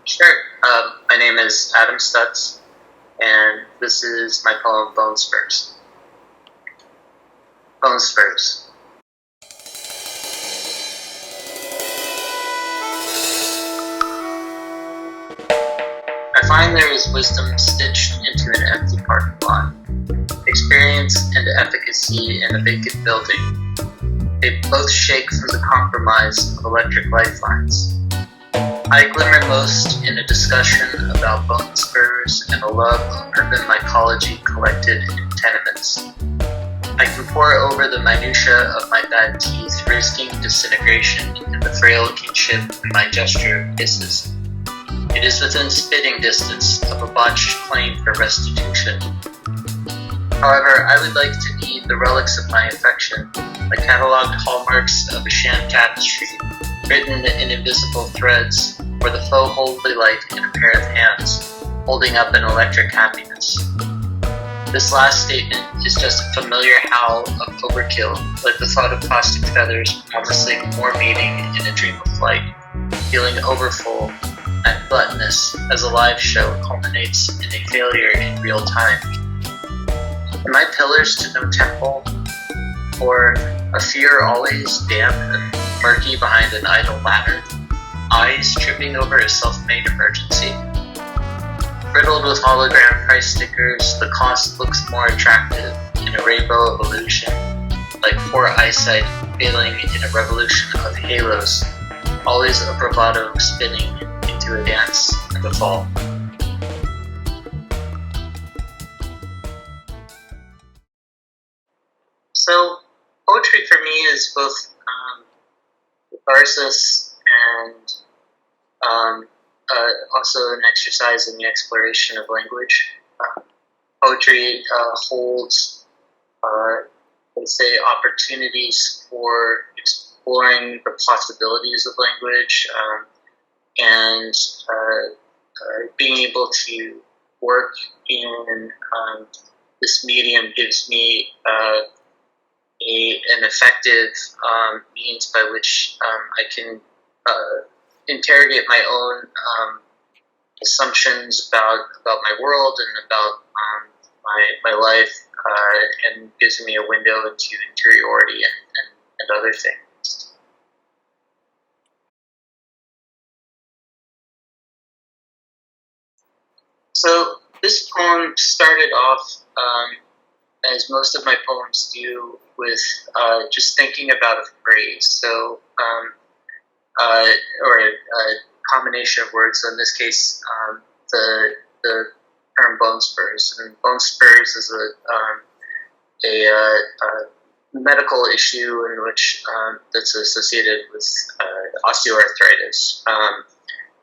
Sure. My name is Adam Stutz, and this is my poem, Bone Spurs. Bone Spurs. I find there is wisdom stitched into an empty parking lot, experience and efficacy in a vacant building. They both shake from the compromise of electric lifelines. I glimmer most in a discussion about bone spurs and a love of urban mycology collected in tenements. I can pore over the minutiae of my bad teeth, risking disintegration in the frail kinship in my gesture of kisses. It is within spitting distance of a botched claim for restitution. However, I would like to be the relics of my affection, the catalogued hallmarks of a sham tapestry, written in invisible threads, or the faux holy light in a pair of hands, holding up an electric happiness. This last statement is just a familiar howl of overkill, like the thought of plastic feathers promising more meaning in a dream of flight, feeling overfull and gluttonous as a live show culminates in a failure in real time. Am I pillars to no temple, or a fear always damp and murky behind an idle ladder, eyes tripping over a self-made emergency? Riddled with hologram price stickers, the cost looks more attractive in a rainbow of illusion, like poor eyesight failing in a revolution of halos, always a bravado spinning into a dance in the fall. So, poetry for me is both catharsis and also an exercise in the exploration of language. Poetry holds, let's say, opportunities for exploring the possibilities of language and being able to work in this medium gives me an effective means by which I can interrogate my own assumptions about my world and about my life, and gives me a window into interiority and other things. So this poem started off, as most of my poems do, with just thinking about a phrase. So, or a combination of words. So in this case, the term bone spurs. And bone spurs is a medical issue in which that's associated with osteoarthritis.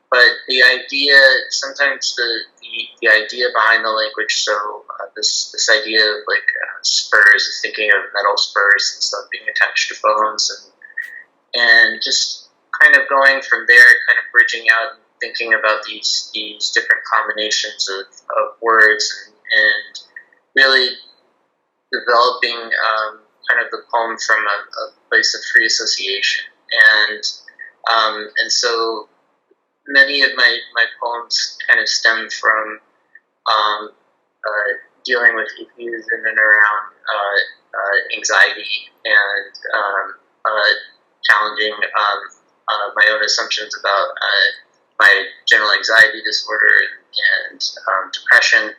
But the idea, sometimes the idea behind the language, so this idea of like spurs, thinking of metal spurs and stuff being attached to bones, and just kind of going from there, kind of bridging out and thinking about these different combinations of words and really developing kind of the poem from a place of free association. And so many of my poems kind of stem from dealing with issues in and around anxiety and challenging my own assumptions about my general anxiety disorder and depression,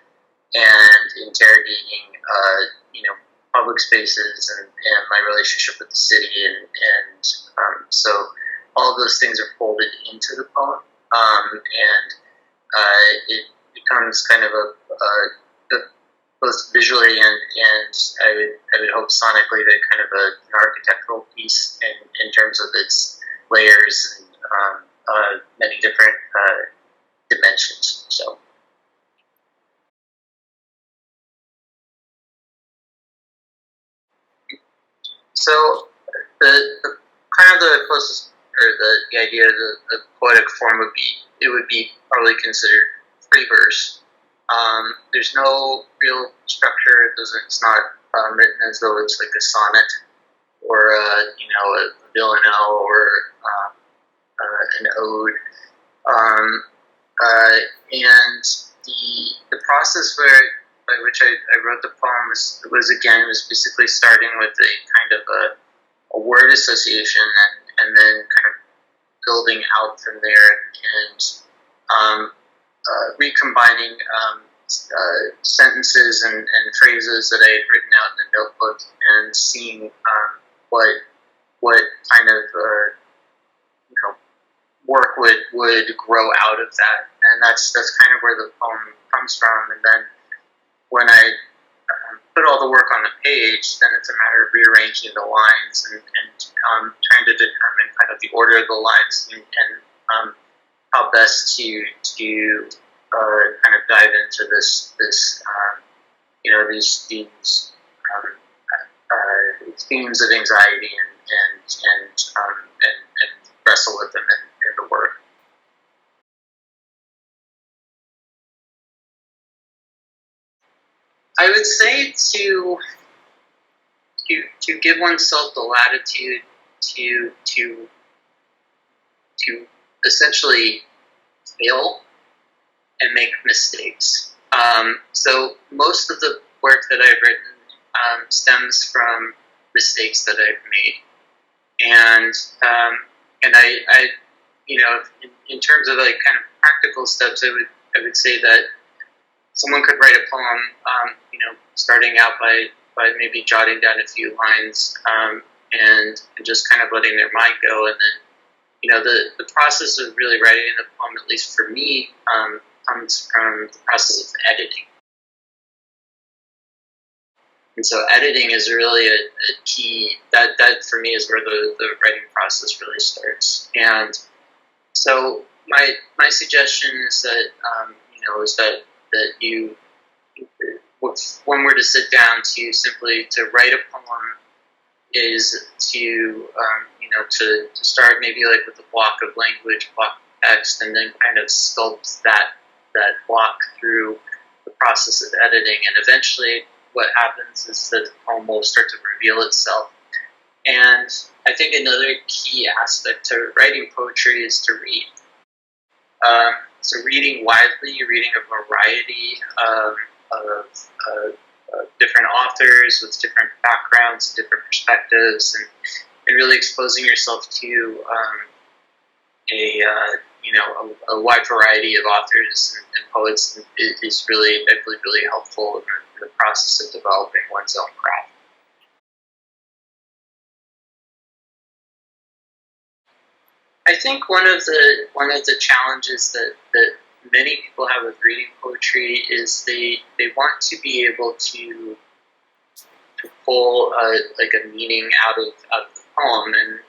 and interrogating public spaces and my relationship with the city, and so all of those things are folded into the poem, and it becomes kind of a both visually and I would hope sonically that kind of an architectural piece in terms of its layers and many different dimensions. So the kind of the closest, or the idea of the poetic form would be probably considered free verse. There's no real structure. It's not written as though it's like a sonnet or a villanelle or an ode. process by which I wrote the poem was basically starting with a kind of a word association and then kind of building out from there and recombining sentences and phrases that I had written out in the notebook and seeing what kind of work would grow out of that, and that's kind of where the poem comes from. And then when I put all the work on the page, then it's a matter of rearranging the lines and trying to determine kind of the order of the lines and how best to kind of dive into this these themes of anxiety and wrestle with them in the work. I would say to give oneself the latitude to essentially fail and make mistakes. So most of the work that I've written stems from mistakes that I've made, and I in terms of like kind of practical steps, I would say that someone could write a poem, starting out by maybe jotting down a few lines and just kind of letting their mind go, and then the process of really writing the poem, at least for me, comes from the process of editing. And so editing is really a key, that for me is where the writing process really starts. And so my suggestion is that, that you, when we're to sit down to write a poem, is to start maybe like with a block of language, block of text, and then kind of sculpt that block through the process of editing. And eventually what happens is that the poem will start to reveal itself. And I think another key aspect to writing poetry is to read. So reading widely, reading a variety of different authors with different backgrounds, different perspectives, and really exposing yourself to a wide variety of authors and poets is really, I believe, really helpful in the process of developing one's own craft. I think one of the challenges that many people have with reading poetry is they want to be able to pull a meaning out of the poem, and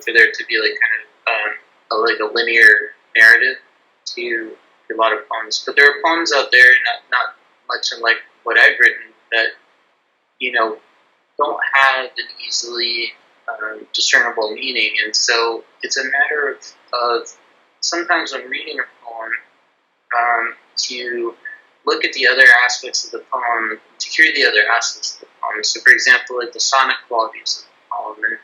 for there to be like kind of a linear narrative to a lot of poems. But there are poems out there, not much unlike what I've written, that don't have an easily discernible meaning, and so it's a matter of sometimes when reading a poem to look at the other aspects of the poem, to hear the other aspects of the poem. So, for example, like the sonic qualities of the poem,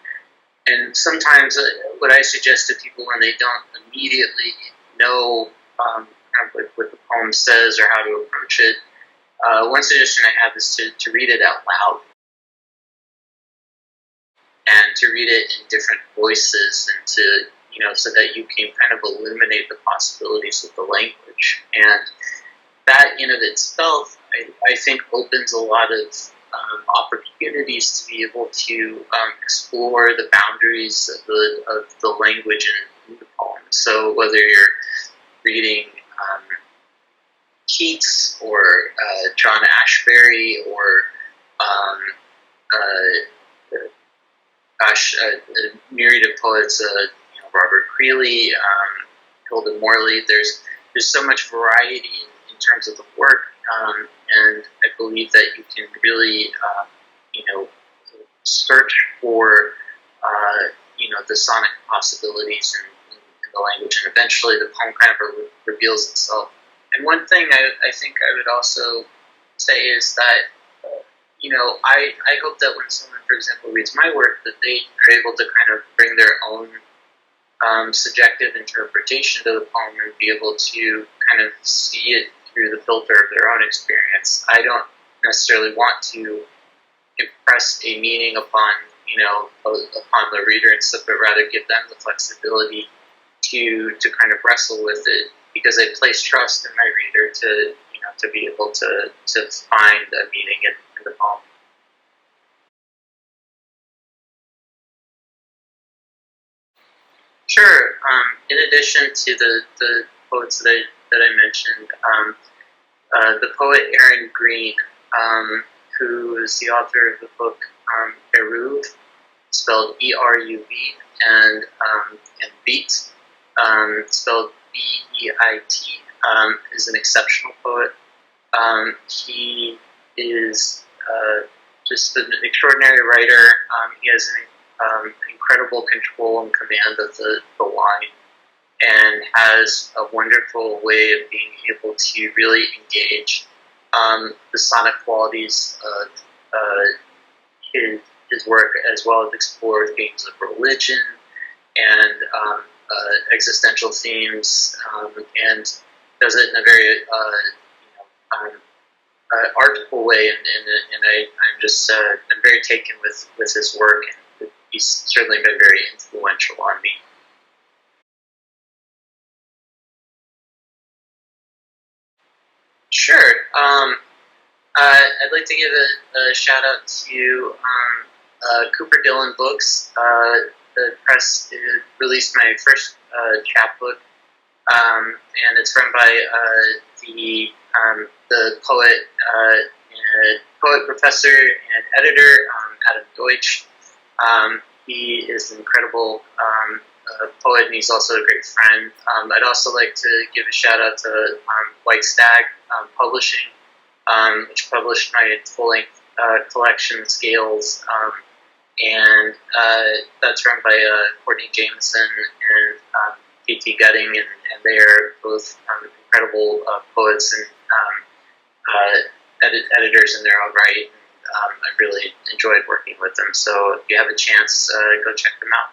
and sometimes what I suggest to people when they don't immediately know kind of what the poem says or how to approach it, one suggestion I have is to read it out loud, and to read it in different voices, and to so that you can kind of eliminate the possibilities of the language. And that in of itself, I think, opens a lot of opportunities to be able to explore the boundaries of the language in the poem. So whether you're reading Keats or John Ashbery or a myriad of poets, Robert Creeley, Hilda Morley. There's so much variety in terms of the work, and I believe that you can really, search for, the sonic possibilities in the language, and eventually the poem kind of reveals itself. And one thing I think I would also say is that, I hope that when someone, for example, reads my work, that they are able to kind of bring their own subjective interpretation to the poem and be able to kind of see it through the filter of their own experience. I don't necessarily want to impress a meaning upon the reader and stuff, but rather give them the flexibility to kind of wrestle with it, because I place trust in my reader to be able to find a meaning in the poem. Sure. In addition to the poets that I mentioned, the poet Aaron Greene, who is the author of the book Eruv, spelled E-R-U-V, and Beat, spelled B-E-I-T, is an exceptional poet. He is just an extraordinary writer. He has an incredible control and command of the line, and has a wonderful way of being able to really engage the sonic qualities of his work, as well as explore themes of religion and existential themes, and does it in a very artful way, and I'm very taken with his work, and he's certainly been very influential on me. Sure. I'd like to give a shout out to Cooper Dillon Books. The press released my first chapbook, and it's run by the poet, professor, and editor, Adam Deutsch. He is an incredible poet, and he's also a great friend. I'd also like to give a shout out to White Stag Publishing, which published my full-length collection, Scales, and that's run by Courtney Jameson and P.T. Gutting, and they are both incredible poets and editors in their own right. I really enjoyed working with them, so if you have a chance, go check them out.